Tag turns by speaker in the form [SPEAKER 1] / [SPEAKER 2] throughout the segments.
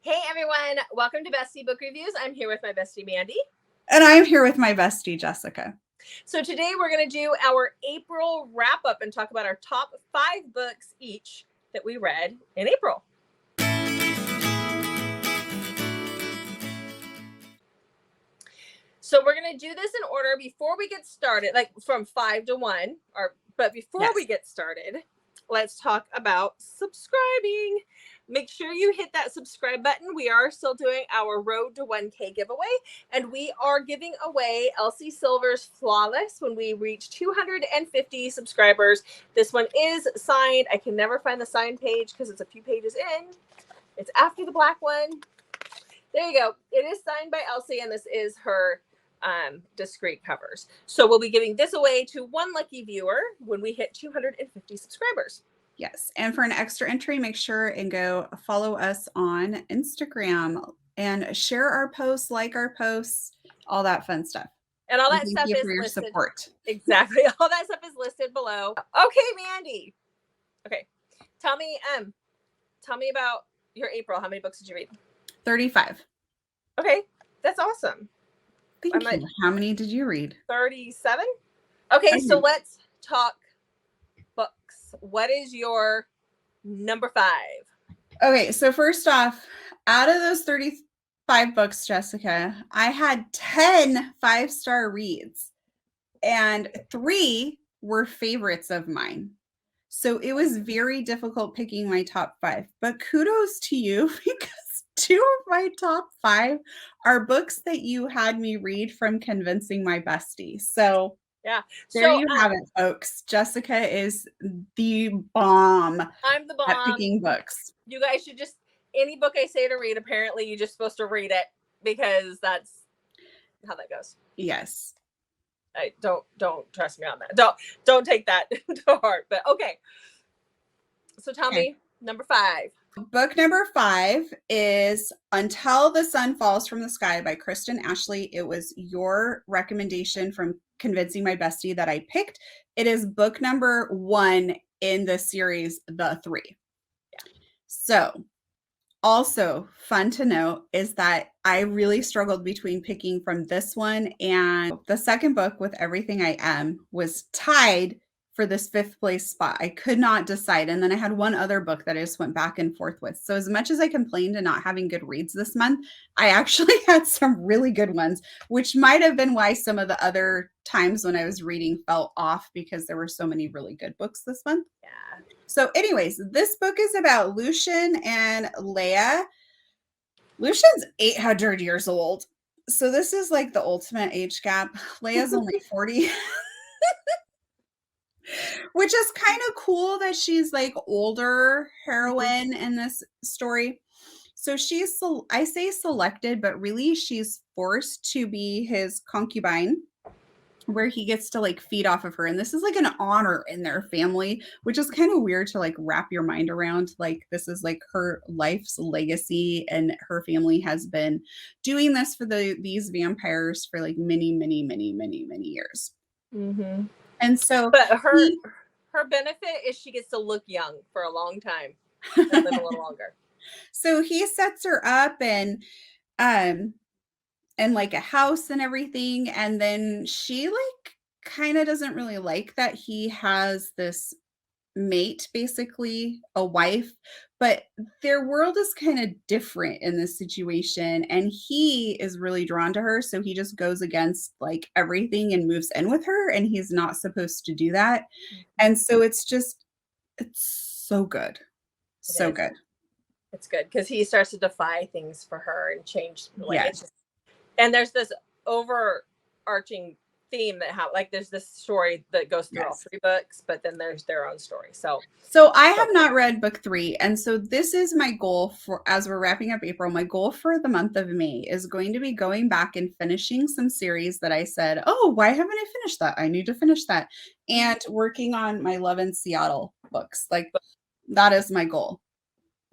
[SPEAKER 1] Hey everyone, welcome to Bestie Book Reviews. I'm here with my bestie Mandy.
[SPEAKER 2] And I'm here with my bestie Jessica.
[SPEAKER 1] So today we're going to do our April wrap up and talk about our top 5 books each that we read in April. So we're going to do this in order before we get started, like from 5 to 1. But before we get started, let's talk about subscribing. Make sure you hit that subscribe button. We are still doing our Road to 1K giveaway, and we are giving away Elsie Silver's Flawless when we reach 250 subscribers. This one is signed. I can never find the signed page because it's a few pages in. It's after the black one. There you go. It is signed by Elsie, and this is her discreet covers. So we'll be giving this away to one lucky viewer when we hit 250 subscribers.
[SPEAKER 2] Yes. And for an extra entry, make sure and go follow us on Instagram and share our posts, like our posts, all that fun stuff.
[SPEAKER 1] And all that stuff is
[SPEAKER 2] for your
[SPEAKER 1] listed.
[SPEAKER 2] Support.
[SPEAKER 1] Exactly. All that stuff is listed below. Okay, Mandy. Okay. Tell me about your April. How many books did you read?
[SPEAKER 2] 35.
[SPEAKER 1] Okay. That's awesome.
[SPEAKER 2] Thank you. How many did you read?
[SPEAKER 1] 37. Okay, so let's talk books. What is your number 5?
[SPEAKER 2] Okay, so first off, out of those 35 books, Jessica, I had 10 5-star reads, and 3 were favorites of mine. So it was very difficult picking my top 5, but kudos to you because 2 of my top 5 are books that you had me read from Convincing My Bestie. So
[SPEAKER 1] yeah,
[SPEAKER 2] there you have it, folks. Jessica is the bomb.
[SPEAKER 1] I'm the bomb
[SPEAKER 2] at picking books.
[SPEAKER 1] You guys should just, any book I say to read, apparently you're just supposed to read it because that's how that goes.
[SPEAKER 2] Yes.
[SPEAKER 1] I don't trust me on that. Don't take that to heart. But okay. So tell me number 5.
[SPEAKER 2] Book number 5 is Until the Sun Falls from the Sky by Kristen Ashley. It was your recommendation from Convincing My Bestie that I picked. It is book number 1 in the series, The 3. Yeah. So also fun to note is that I really struggled between picking from this one and the second book, With Everything I Am, was tied for this 5th place spot. I could not decide. And then I had one other book that I just went back and forth with. So as much as I complained to not having good reads this month, I actually had some really good ones, which might have been why some of the other times when I was reading fell off because there were so many really good books this month.
[SPEAKER 1] Yeah.
[SPEAKER 2] So anyways, this book is about Lucian and Leia. Lucian's 800 years old. So this is like the ultimate age gap. Leia's only 40. Which is kind of cool that she's like older heroine in this story. So she's, I say selected, but really she's forced to be his concubine, where he gets to like feed off of her. And this is like an honor in their family, which is kind of weird to like wrap your mind around. Like this is like her life's legacy, and her family has been doing this for these vampires for like many years.
[SPEAKER 1] Mm-hmm.
[SPEAKER 2] And so,
[SPEAKER 1] but her benefit is she gets to look young for a long time and live a little longer.
[SPEAKER 2] So he sets her up and like a house and everything, and then she like kind of doesn't really like that he has this mate, basically a wife, but their world is kind of different in this situation, and he is really drawn to her, so he just goes against like everything and moves in with her, and he's not supposed to do that. And so it's so good. So good.
[SPEAKER 1] It's good because he starts to defy things for her and change. Like, and there's this overarching theme that there's this story that goes through all 3 books, but then there's their own story. So
[SPEAKER 2] I have not read book 3, and so this is my goal for, as we're wrapping up April, my goal for the month of May is going to be going back and finishing some series that I said, oh, why haven't I finished that? I need to finish that, and working on my Love in Seattle books. Like that is my goal.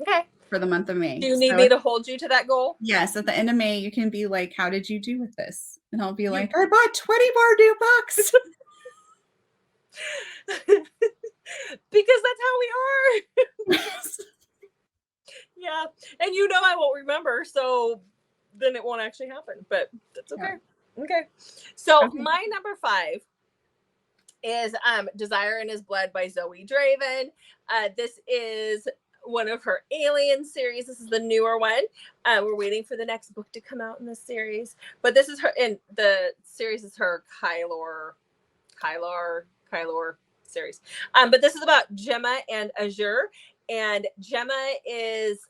[SPEAKER 1] Okay.
[SPEAKER 2] For the month of May.
[SPEAKER 1] Do you need me to hold you to that goal?
[SPEAKER 2] Yes. At the end of May, you can be like, how did you do with this? And I'll be like, I bought 20 more new books.
[SPEAKER 1] Because that's how we are. Yeah. And I won't remember, so then it won't actually happen. But that's okay. Yeah. Okay. So my number 5 is Desire in His Blood by Zoe Draven. This is one of her Alien series. This is the newer one. We're waiting for the next book to come out in this series. But this is her, in the series is her Kylor series. But this is about Gemma and Azure. And Gemma is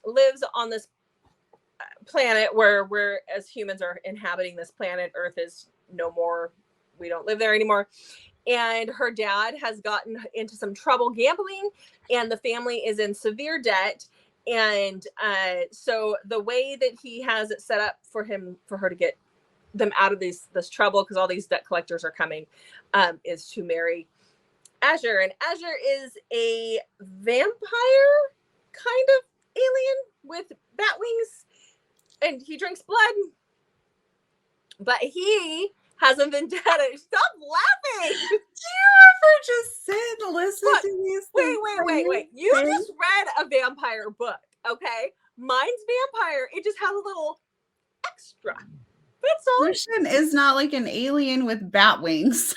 [SPEAKER 1] lives on this planet where we're, as humans, are inhabiting this planet. Earth is no more. We don't live there anymore. And her dad has gotten into some trouble gambling, and the family is in severe debt. And so the way that he has it set up for her to get them out of this trouble, because all these debt collectors are coming, is to marry Azure. And Azure is a vampire kind of alien with bat wings, and he drinks blood, but he has a vendetta. Stop laughing.
[SPEAKER 2] Do you ever just sit and listen to these things?
[SPEAKER 1] Wait. You just read a vampire book, okay? Mine's vampire. It just has a little extra. That's all.
[SPEAKER 2] Christian is not like an alien with bat wings.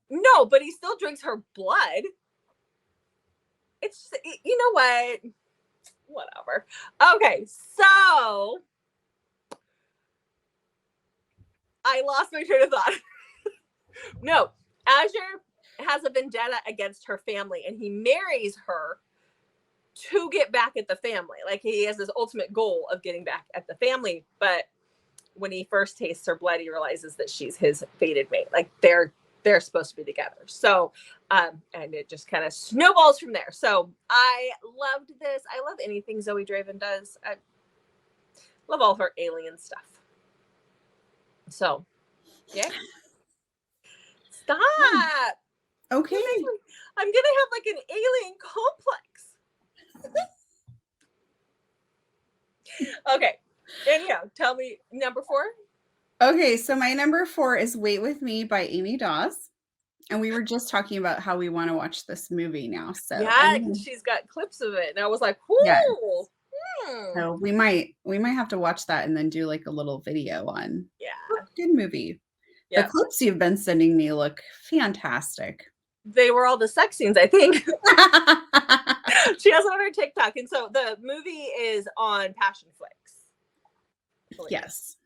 [SPEAKER 1] No, but he still drinks her blood. It's, you know what? Whatever. Okay, so I lost my train of thought. No, Azure has a vendetta against her family, and he marries her to get back at the family. Like, he has this ultimate goal of getting back at the family. But when he first tastes her blood, he realizes that she's his fated mate. Like, they're supposed to be together. So, and it just kind of snowballs from there. So I loved this. I love anything Zoe Draven does. I love all her alien stuff. So, yeah. Stop.
[SPEAKER 2] Okay.
[SPEAKER 1] I'm gonna have like an alien complex. Okay. Anyhow, tell me number 4.
[SPEAKER 2] Okay, so my number 4 is Wait With Me by Amy Dawes. And we were just talking about how we want to watch this movie now. So
[SPEAKER 1] yeah, because she's got clips of it. And I was like, whoo. Yeah.
[SPEAKER 2] So we might have to watch that and then do like a little video on good movie. Yeah. The clips you've been sending me look fantastic.
[SPEAKER 1] They were all the sex scenes, I think. She has it on her TikTok. And so the movie is on Passion Flix.
[SPEAKER 2] Yes.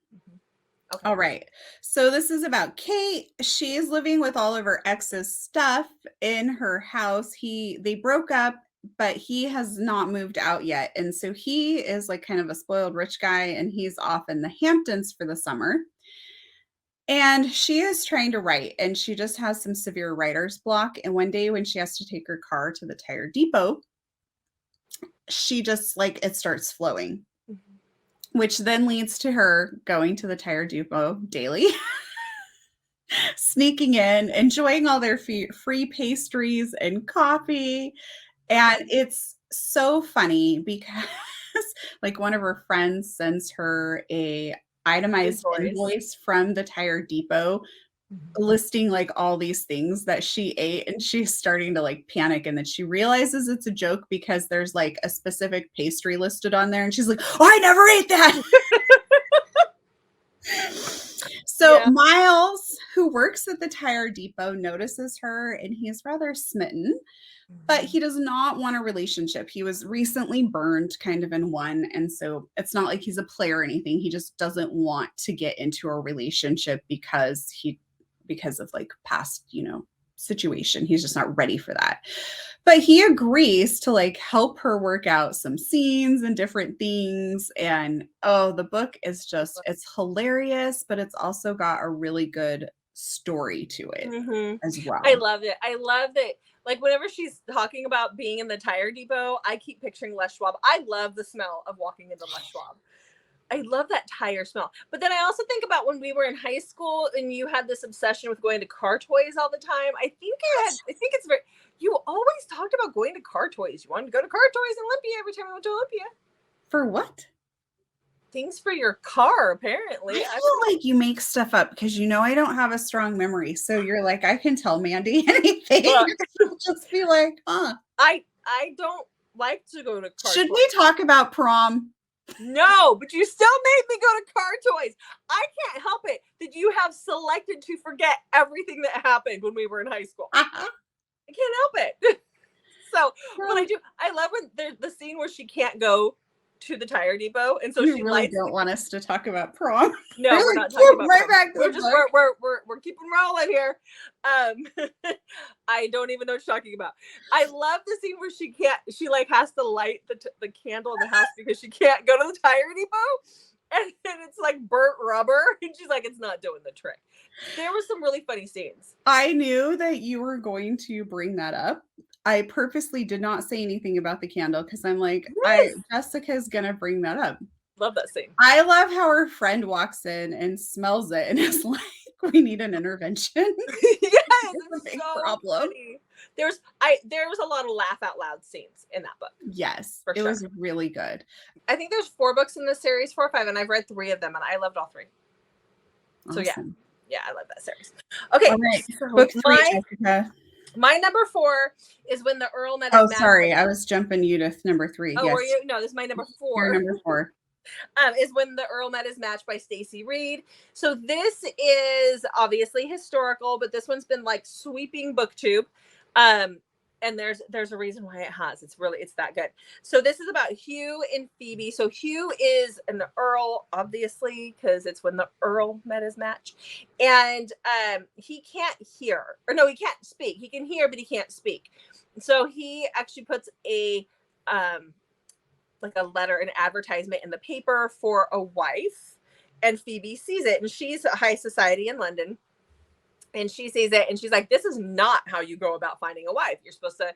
[SPEAKER 2] Okay. All right. So this is about Kate. She is living with all of her ex's stuff in her house. They broke up, but he has not moved out yet. And so he is like kind of a spoiled rich guy, and he's off in the Hamptons for the summer. And she is trying to write, and she just has some severe writer's block. And one day when she has to take her car to the tire depot, she just it starts flowing. Which then leads to her going to the tire depot daily, sneaking in, enjoying all their free pastries and coffee. And it's so funny because one of her friends sends her a itemized invoice from the tire depot listing all these things that she ate, and she's starting to panic, and then she realizes it's a joke because there's a specific pastry listed on there, and she's like, oh, I never ate that. So Miles, who works at the tire depot, notices her, and he's rather smitten, but he does not want a relationship. He was recently burned kind of in one, and so it's not like he's a player or anything. He just doesn't want to get into a relationship because of past, situation. He's just not ready for that. But he agrees to help her work out some scenes and different things. And the book is it's hilarious, but it's also got a really good story to it as well.
[SPEAKER 1] I love it. I love that. Whenever she's talking about being in the tire depot, I keep picturing Les Schwab. I love the smell of walking into Les Schwab. I love that tire smell. But then I also think about when we were in high school and you had this obsession with going to car toys all the time. I think it's very, you always talked about going to car toys. You wanted to go to car toys in Olympia every time we went to Olympia.
[SPEAKER 2] For what?
[SPEAKER 1] Things for your car, apparently.
[SPEAKER 2] I feel like you make stuff up because I don't have a strong memory. So you're like, I can tell Mandy anything. She'll just be like, huh.
[SPEAKER 1] I don't like to go to car
[SPEAKER 2] Should
[SPEAKER 1] toys.
[SPEAKER 2] we talk about prom?
[SPEAKER 1] No, but you still made me go to car toys. I can't help it that you have selected to forget everything that happened when we were in high school. I can't help it. So, but I love when there's the scene where she can't go to the tire depot, and so
[SPEAKER 2] you
[SPEAKER 1] she
[SPEAKER 2] really don't want us to talk about prom.
[SPEAKER 1] No, we're not talking about
[SPEAKER 2] right
[SPEAKER 1] prom.
[SPEAKER 2] back to
[SPEAKER 1] We're just we're keeping rolling here. I don't even know what you're talking about. I love the scene where she like has to light the candle in the house because she can't go to the tire depot, and it's like burnt rubber, and she's like, it's not doing the trick. There were some really funny scenes.
[SPEAKER 2] I knew that you were going to bring that up. I purposely did not say anything about the candle because I'm like, Jessica's gonna bring that up.
[SPEAKER 1] Love that scene.
[SPEAKER 2] I love how her friend walks in and smells it and is like, we need an intervention.
[SPEAKER 1] Yes,
[SPEAKER 2] it's a big
[SPEAKER 1] so
[SPEAKER 2] problem.
[SPEAKER 1] Funny. There was a lot of laugh out loud scenes in that book.
[SPEAKER 2] Yes, it was really good.
[SPEAKER 1] I think there's 4 books in this series, 4 or 5, and I've read 3 of them, and I loved all 3.
[SPEAKER 2] Awesome.
[SPEAKER 1] So yeah, I love that series. Okay,
[SPEAKER 2] so book 3, Jessica.
[SPEAKER 1] My number 4 is when the Earl met.
[SPEAKER 2] Oh, sorry, I was jumping you to number 3.
[SPEAKER 1] Oh,
[SPEAKER 2] yes.
[SPEAKER 1] were you? No, this is my number 4.
[SPEAKER 2] Your number 4.
[SPEAKER 1] Is when the Earl met his match by Stacey Reed. So this is obviously historical, but this one's been like sweeping booktube. And there's a reason why it has. It's that good. So this is about Hugh and Phoebe. So Hugh is an Earl, obviously, because it's when the Earl met his match. And he can't hear. Or no, he can't speak. He can hear, but he can't speak. So he actually puts a like a letter, an advertisement in the paper for a wife. And Phoebe sees it. And she's a high society in London. And she sees it and she's like, this is not how you go about finding a wife. You're supposed to,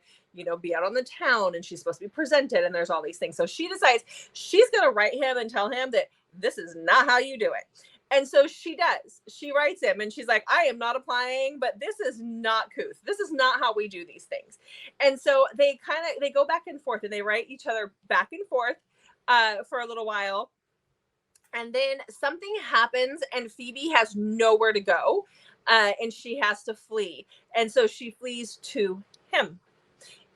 [SPEAKER 1] be out on the town and she's supposed to be presented and there's all these things. So she decides she's going to write him and tell him that this is not how you do it. And so she does. She writes him and she's like, I am not applying, but this is not couth. This is not how we do these things. And so they go back and forth and they write each other back and forth for a little while. And then something happens and Phoebe has nowhere to go. And she has to flee. And so she flees to him.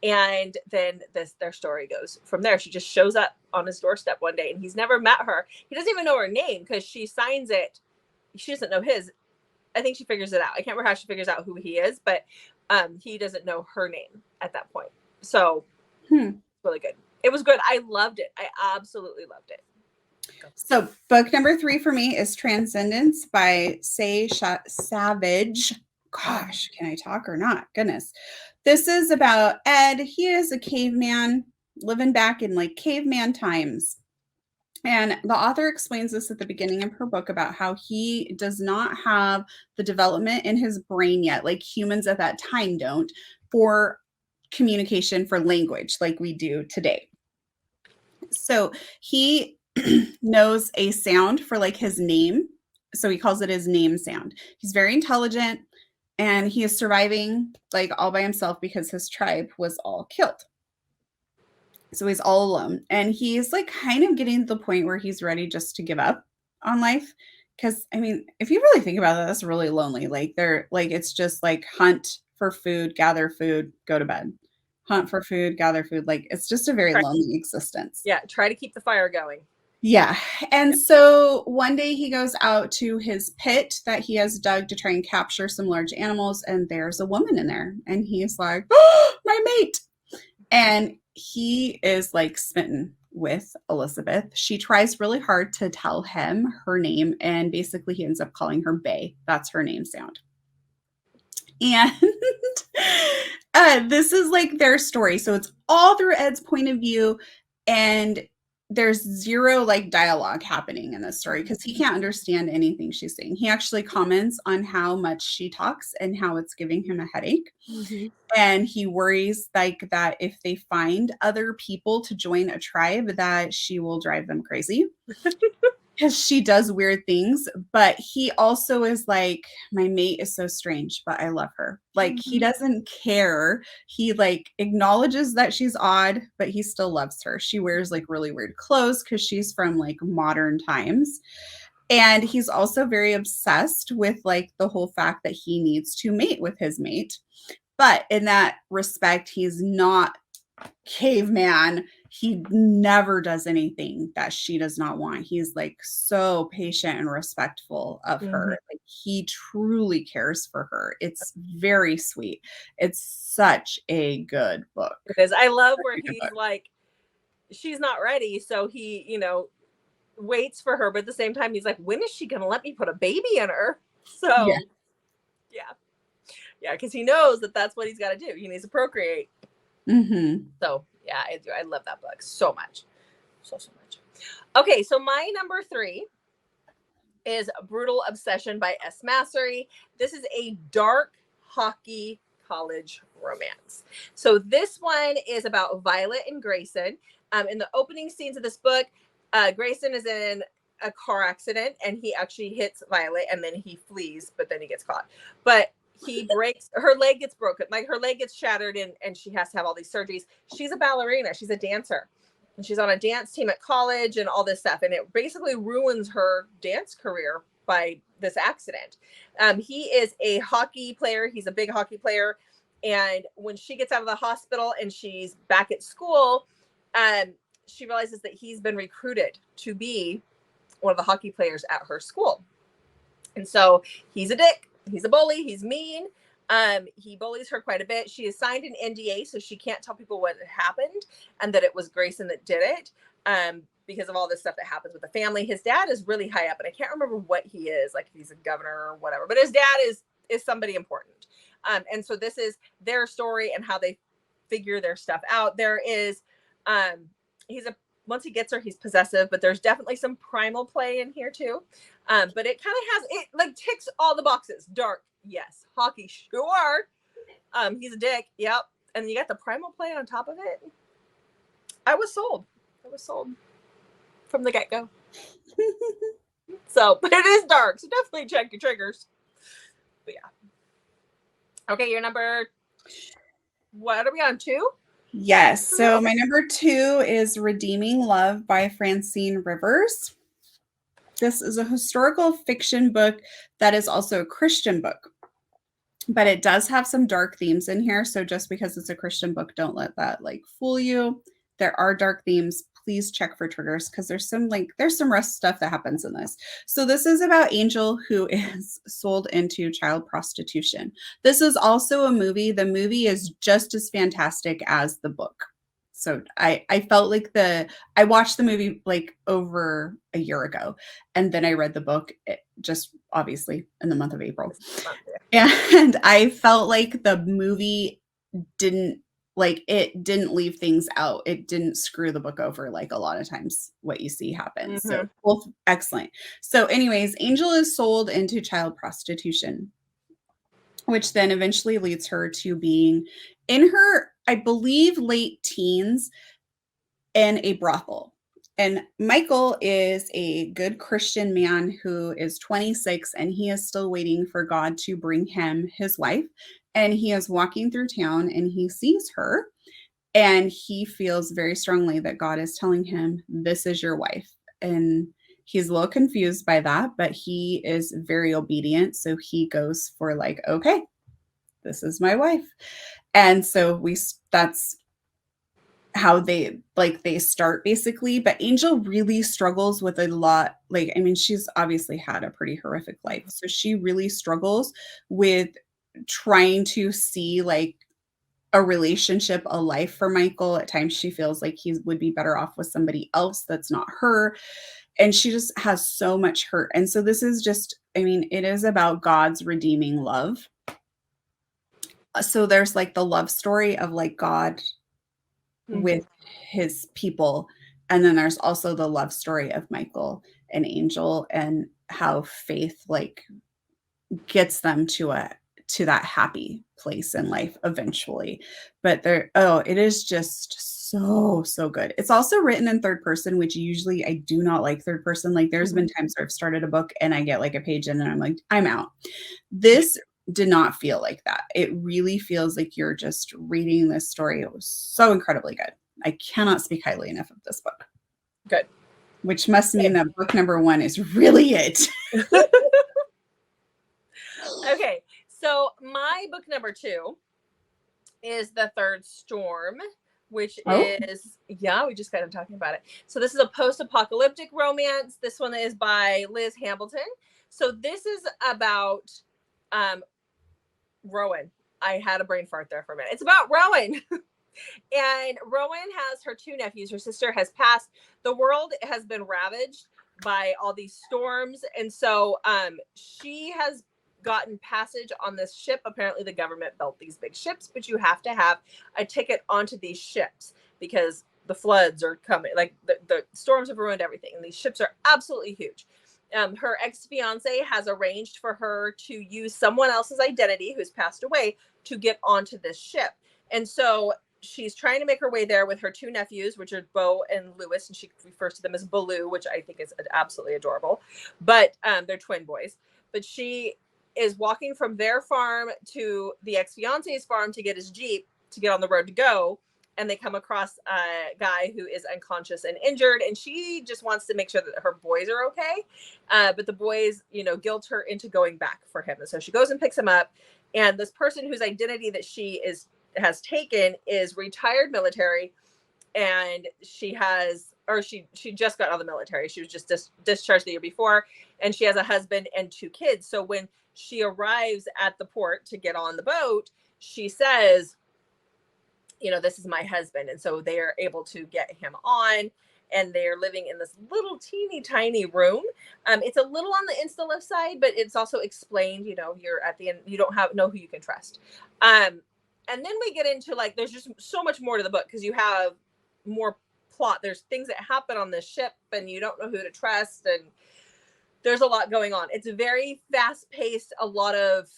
[SPEAKER 1] And then their story goes from there. She just shows up on his doorstep one day and he's never met her. He doesn't even know her name because she signs it. She doesn't know his. I think she figures it out. I can't remember how she figures out who he is, but he doesn't know her name at that point. So really good. It was good. I loved it. I absolutely loved it.
[SPEAKER 2] So book number 3 for me is Transcendence by Savage. Gosh, can I talk or not? Goodness. This is about Ed. He is a caveman living back in like caveman times. And the author explains this at the beginning of her book about how he does not have the development in his brain yet, like humans at that time don't, for communication, for language like we do today. So he knows a sound for like his name. So he calls it his name sound. He's very intelligent and he is surviving like all by himself because his tribe was all killed. So he's all alone and he's like kind of getting to the point where he's ready just to give up on life. Cause I mean, if you really think about it, that's really lonely. Like it's just like hunt for food, gather food, go to bed. Hunt for food, gather food. Like it's just a very lonely existence.
[SPEAKER 1] Yeah. Try to keep the fire going.
[SPEAKER 2] Yeah. And so one day he goes out to his pit that he has dug to try and capture some large animals. And there's a woman in there. And he's like, oh, my mate. And he is like smitten with Elizabeth. She tries really hard to tell him her name. And basically he ends up calling her Bay. That's her name sound. And this is like their story. So it's all through Ed's point of view. And there's zero like dialogue happening in this story because he can't understand anything she's saying. He actually comments on how much she talks and how it's giving him a headache. Mm-hmm. And he worries like that if they find other people to join a tribe that she will drive them crazy because she does weird things. But he also is like, my mate is so strange, but I love her. Like he doesn't care. He like acknowledges that she's odd, but he still loves her. She wears like really weird clothes because she's from like modern times. And he's also very obsessed with like the whole fact that he needs to mate with his mate. But in that respect, he's not caveman. He never does anything that she does not want. He's like so patient and respectful of her. Like he truly cares for her. It's very sweet. It's such a good book.
[SPEAKER 1] Because I love where he's like, she's not ready, so he, you know, waits for her, but at the same time he's like, when is she gonna let me put a baby in her? So yeah, because he knows that that's what he's got to do. He needs to procreate. So yeah, I love that book so much, so much. Okay, so my number 3 is Brutal Obsession by S. Massery. This is a dark hockey college romance. So this one is about Violet and Grayson. In the opening scenes of this book, Grayson is in a car accident and he actually hits Violet and then he flees, but then he gets caught. But he breaks, her leg gets broken, like her leg gets shattered and she has to have all these surgeries. She's a ballerina, she's a dancer. And she's on a dance team at college and all this stuff. And it basically ruins her dance career by this accident. He is a hockey player. He's a big hockey player. And when she gets out of the hospital and she's back at school, she realizes that he's been recruited to be one of the hockey players at her school. And so he's a dick. He's a bully. He's mean. He bullies her quite a bit. She has signed an NDA, so she can't tell people what happened and that it was Grayson that did it, because of all this stuff that happens with the family. His dad is really high up, and I can't remember what he is, like if he's a governor or whatever, but his dad is somebody important. And so this is their story and how they figure their stuff out. There is, once he gets her, he's possessive, but there's definitely some primal play in here too. But it kind of has, it like ticks all the boxes. Dark, yes. Hockey, sure. He's a dick, yep. And you got the primal play on top of it. I was sold from the get-go. So, but it is dark, so definitely check your triggers. But yeah. Okay, your number, what are we on, 2?
[SPEAKER 2] Yes. So my number 2 is Redeeming Love by Francine Rivers. This is a historical fiction book that is also a Christian book, but it does have some dark themes in here. So just because it's a Christian book, don't let that like fool you. There are dark themes. Please check for triggers because there's some rough stuff that happens in this. So this is about Angel, who is sold into child prostitution. This is also a movie. The movie is just as fantastic as the book. So I felt like I watched the movie like over a year ago, and then I read the book just obviously in the month of April. And I felt like the movie didn't leave things out. It didn't screw the book over like a lot of times what you see happens. So both excellent. So anyways, Angel is sold into child prostitution, which then eventually leads her to being in her, I believe, late teens in a brothel. And Michael is a good Christian man who is 26 and he is still waiting for God to bring him his wife. And he is walking through town and he sees her and he feels very strongly that God is telling him, this is your wife. And he's a little confused by that, but he is very obedient. So he goes for like, okay, this is my wife. And so that's how they start basically. But Angel really struggles with a lot. Like, I mean, she's obviously had a pretty horrific life. So she really struggles with trying to see like a relationship, a life for Michael. At times she feels like he would be better off with somebody else that's not her. And she just has so much hurt. And so this is just, I mean, it is about God's redeeming love. So there's like the love story of like God with his people. And then there's also the love story of Michael and Angel and how faith like gets them to that happy place in life eventually. But it is just so good. It's also written in third person, which usually I do not like third person. Like there's been times where I've started a book and I get like a page in and I'm like, I'm out. This did not feel like that. It really feels like you're just reading this story. It was so incredibly good. I cannot speak highly enough of this book.
[SPEAKER 1] Good.
[SPEAKER 2] Which must mean that book number 1 is really it.
[SPEAKER 1] Okay, so my book number 2 is The Third Storm which
[SPEAKER 2] Oh.
[SPEAKER 1] is, yeah, we just got done talking about it. So this is a post-apocalyptic romance. This one is by Liz Hambleton. So this is about Rowan. I had a brain fart there for a minute. It's about Rowan. And Rowan has her two nephews. Her sister has passed. The world has been ravaged by all these storms. And so she has gotten passage on this ship. Apparently the government built these big ships, but you have to have a ticket onto these ships because the floods are coming. Like the storms have ruined everything. And these ships are absolutely huge. Her ex-fiance has arranged for her to use someone else's identity who's passed away to get onto this ship. And so she's trying to make her way there with her two nephews, which are Bo and Lewis, and she refers to them as Baloo, which I think is absolutely adorable. But they're twin boys. But she is walking from their farm to the ex-fiance's farm to get his Jeep to get on the road to go. And they come across a guy who is unconscious and injured, and she just wants to make sure that her boys are okay. But the boys, guilt her into going back for him. And so she goes and picks him up. And this person whose identity that she has taken is retired military, and she just got out of the military. She was just discharged the year before, and she has a husband and two kids. So when she arrives at the port to get on the boat, she says, this is my husband. And so they are able to get him on, and they're living in this little teeny tiny room. It's a little on the insta-lift side, but it's also explained, you're at the end, you don't know who you can trust. And then we get into there's just so much more to the book because you have more plot. There's things that happen on this ship and you don't know who to trust. And there's a lot going on. It's very fast paced, a lot of,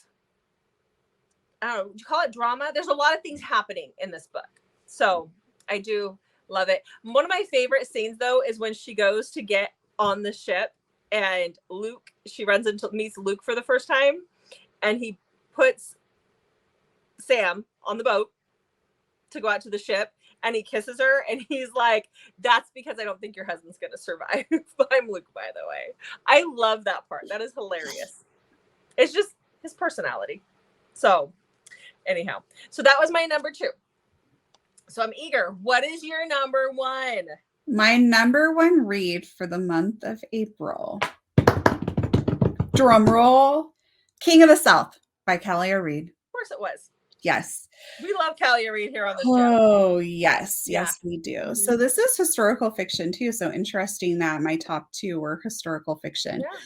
[SPEAKER 1] I don't know, would you call it drama? There's a lot of things happening in this book. So I do love it. One of my favorite scenes, though, is when she goes to get on the ship and she meets Luke for the first time, and he puts Sam on the boat to go out to the ship, and he kisses her, and he's like, that's because I don't think your husband's going to survive. I'm Luke, by the way. I love that part. That is hilarious. It's just his personality. So anyhow, so that was my number 2. So I'm eager. What is your number 1?
[SPEAKER 2] My number 1 read for the month of April. Drum roll. King of the South by Kalia Reed.
[SPEAKER 1] Of course it was.
[SPEAKER 2] Yes.
[SPEAKER 1] We love Kalia Reed here on the show.
[SPEAKER 2] Oh, yes.
[SPEAKER 1] Yeah.
[SPEAKER 2] Yes, we do. Mm-hmm. So this is historical fiction too. So interesting that my top 2 were historical fiction.
[SPEAKER 1] Yeah.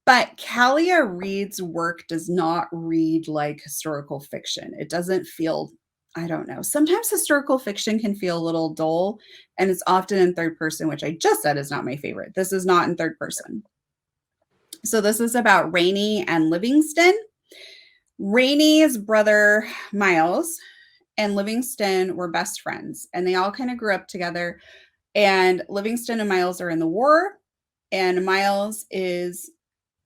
[SPEAKER 2] But Kalia Reed's work does not read like historical fiction. It doesn't feel, I don't know. Sometimes historical fiction can feel a little dull, and it's often in third person, which I just said is not my favorite. This is not in third person. So this is about Rainey and Livingston. Rainey's brother, Miles, and Livingston were best friends, and they all kind of grew up together. And Livingston and Miles are in the war, and Miles is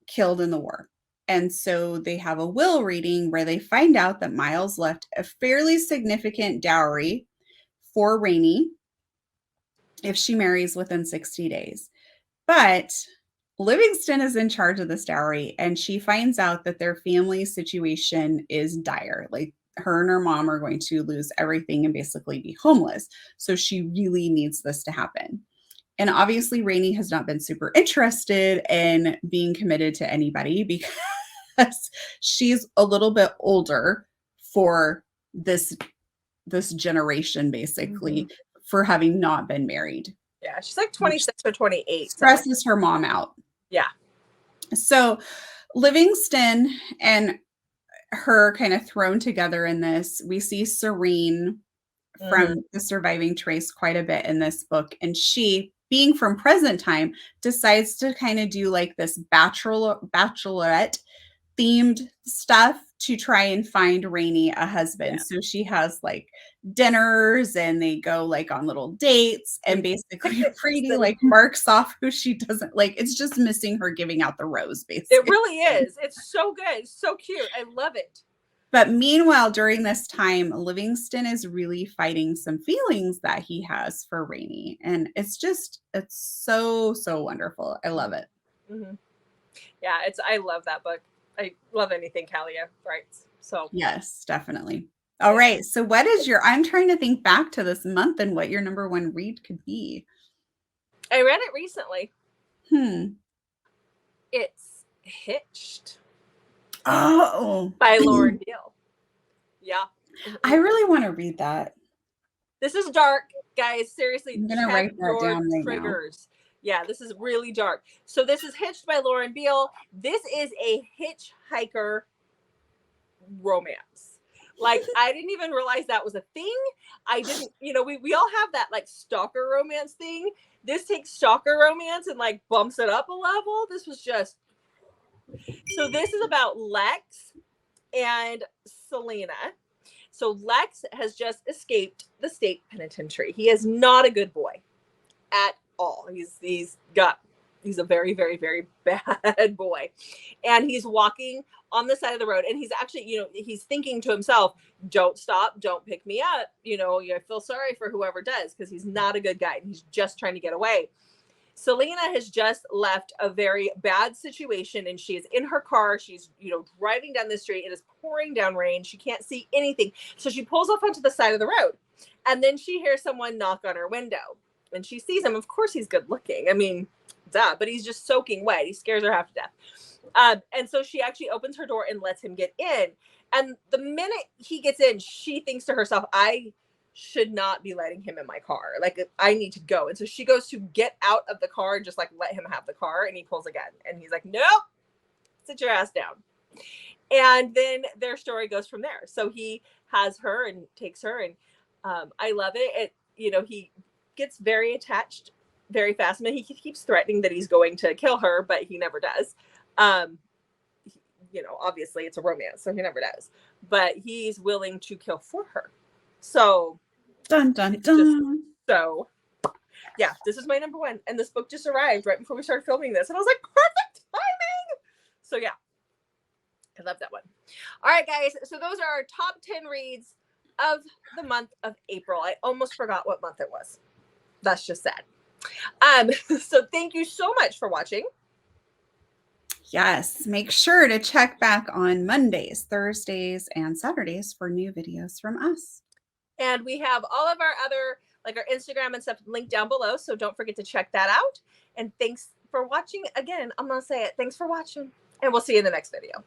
[SPEAKER 2] killed in the war. And so they have a will reading where they find out that Miles left a fairly significant dowry for Rainey if she marries within 60 days. But Livingston is in charge of this dowry, and she finds out that their family situation is dire. Like, her and her mom are going to lose everything and basically be homeless. So she really needs this to happen. And obviously, Rainey has not been super interested in being committed to anybody because she's a little bit older for this generation, basically, for having not been married.
[SPEAKER 1] Yeah, she's like 26 or 28.
[SPEAKER 2] Stresses her mom out.
[SPEAKER 1] Yeah.
[SPEAKER 2] So Livingston and her kind of thrown together in this. We see Serene from The Surviving Trace quite a bit in this book. And she, being from present time, decides to kind of do like this bachelorette themed stuff to try and find Rainey a husband. Yeah. So she has like dinners, and they go like on little dates, and basically Pretty like marks off who she doesn't like. It's just missing her giving out the rose, basically.
[SPEAKER 1] It really is. It's so good. It's so cute. I love it.
[SPEAKER 2] But meanwhile, during this time, Livingston is really fighting some feelings that he has for Rainey. And it's so, so wonderful. I love it.
[SPEAKER 1] Mm-hmm. Yeah, I love that book. I love anything Kalia writes. So
[SPEAKER 2] yes, definitely. All right. So what is I'm trying to think back to this month and what your number one read could be.
[SPEAKER 1] I read it recently. It's Hitched.
[SPEAKER 2] Oh.
[SPEAKER 1] By Lauren Beale. Yeah.
[SPEAKER 2] I really want to read that.
[SPEAKER 1] This is dark, guys. Seriously,
[SPEAKER 2] I'm gonna
[SPEAKER 1] check
[SPEAKER 2] write that
[SPEAKER 1] your
[SPEAKER 2] down right
[SPEAKER 1] triggers. Yeah, this is really dark. So this is Hitched by Lauren Beale. This is a hitchhiker romance. Like, I didn't even realize that was a thing. I didn't, we all have that like stalker romance thing. This takes stalker romance and like bumps it up a level. This was just, so this is about Lex and Selena. So Lex has just escaped the state penitentiary. He is not a good boy at all. He's a very, very, very bad boy. And he's walking on the side of the road, and he's actually, he's thinking to himself, don't stop, don't pick me up. I feel sorry for whoever does, because he's not a good guy and he's just trying to get away. Selena has just left a very bad situation, and she is in her car. She's, driving down the street. It is pouring down rain. She can't see anything. So she pulls off onto the side of the road, and then she hears someone knock on her window, and she sees him. Of course, he's good looking. I mean, duh, but he's just soaking wet. He scares her half to death. And so she actually opens her door and lets him get in. And the minute he gets in, she thinks to herself, I should not be letting him in my car. Like, I need to go. And so she goes to get out of the car and just like let him have the car, and he pulls again, and he's like, nope, sit your ass down. And then their story goes from there. So he has her and takes her, and I love it. He gets very attached very fast. I mean, he keeps threatening that he's going to kill her, but he never does. Obviously it's a romance, so he never does, but he's willing to kill for her. So
[SPEAKER 2] dun dun dun.
[SPEAKER 1] So yeah, this is my number one, and this book just arrived right before we started filming this, and I was like, perfect timing. So yeah, I love that one. All right, guys, so those are our top 10 reads of the month of April. I almost forgot what month it was. That's just sad. So thank you so much for watching.
[SPEAKER 2] Yes, make sure to check back on Mondays, Thursdays, and Saturdays for new videos from us.
[SPEAKER 1] And we have all of our other, like our Instagram and stuff, linked down below, so don't forget to check that out. And thanks for watching. Again, I'm going to say it. Thanks for watching, and we'll see you in the next video.